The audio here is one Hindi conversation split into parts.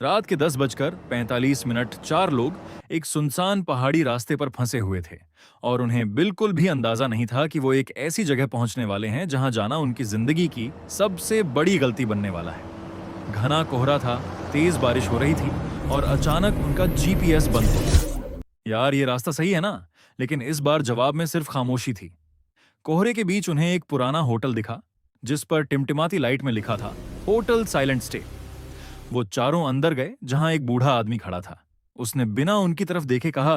रात के 10:45 चार लोग एक सुनसान पहाड़ी रास्ते पर फंसे हुए थे और उन्हें बिल्कुल भी अंदाजा नहीं था कि वो एक ऐसी जगह पहुंचने वाले हैं जहां जाना उनकी जिंदगी की सबसे बड़ी गलती बनने वाला है। घना कोहरा था, तेज बारिश हो रही थी और अचानक उनका जीपीएस बंद हो गया। यार, ये रास्ता सही है ना? लेकिन इस बार जवाब में सिर्फ खामोशी थी। कोहरे के बीच उन्हें एक पुराना होटल दिखा जिस पर टिमटिमाती लाइट में लिखा था, होटल साइलेंट स्टे। वो चारों अंदर गए जहां एक बूढ़ा आदमी खड़ा था। उसने बिना उनकी तरफ देखे कहा,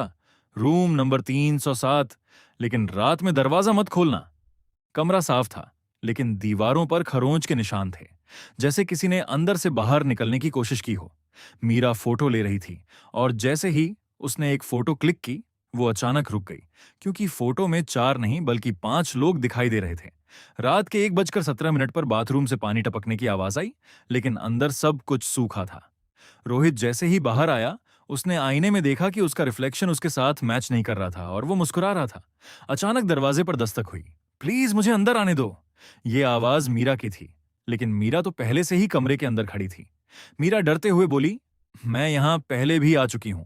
रूम नंबर 307, लेकिन रात में दरवाजा मत खोलना। कमरा साफ था, लेकिन दीवारों पर खरोंच के निशान थे, जैसे किसी ने अंदर से बाहर निकलने की कोशिश की हो। मीरा फोटो ले रही थी और जैसे ही उसने एक फोटो क्लिक की, वो अचानक रुक गई, क्योंकि फोटो में चार नहीं बल्कि 5 लोग दिखाई दे रहे थे। रात के 1:17 पर बाथरूम से पानी टपकने की आवाज आई, लेकिन अंदर सब कुछ सूखा था। रोहित जैसे ही बाहर आया, उसने आईने में देखा कि उसका रिफ्लेक्शन उसके साथ मैच नहीं कर रहा था और वो मुस्कुरा रहा था। अचानक दरवाजे पर दस्तक हुई। प्लीज मुझे अंदर आने दो। ये आवाज मीरा की थी, लेकिन मीरा तो पहले से ही कमरे के अंदर खड़ी थी। मीरा डरते हुए बोली, मैं यहां पहले भी आ चुकी हूं।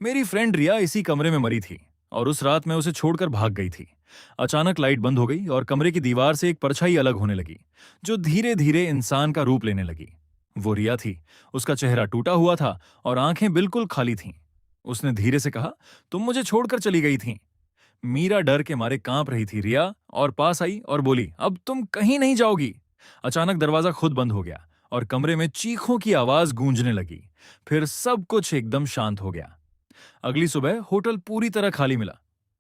मेरी फ्रेंड रिया इसी कमरे में मरी थी और उस रात मैं उसे छोड़कर भाग गई थी। अचानक लाइट बंद हो गई और कमरे की दीवार से एक परछाई अलग होने लगी, जो धीरे धीरे इंसान का रूप लेने लगी। वो रिया थी। उसका चेहरा टूटा हुआ था और आंखें बिल्कुल खाली थीं। उसने धीरे से कहा, तुम मुझे छोड़कर चली गई थीं। मीरा डर के मारे कांप रही थी। रिया और पास आई और बोली, अब तुम कहीं नहीं जाओगी। अचानक दरवाजा खुद बंद हो गया और कमरे में चीखों की आवाज गूंजने लगी। फिर सब कुछ एकदम शांत हो गया। अगली सुबह होटल पूरी तरह खाली मिला।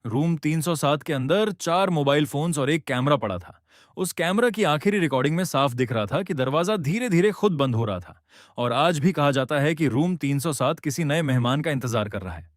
रूम 307 के अंदर 4 मोबाइल फोन्स और एक कैमरा पड़ा था। उस कैमरा की आखिरी रिकॉर्डिंग में साफ दिख रहा था कि दरवाजा धीरे धीरे खुद बंद हो रहा था और आज भी कहा जाता है कि रूम 307 किसी नए मेहमान का इंतजार कर रहा है।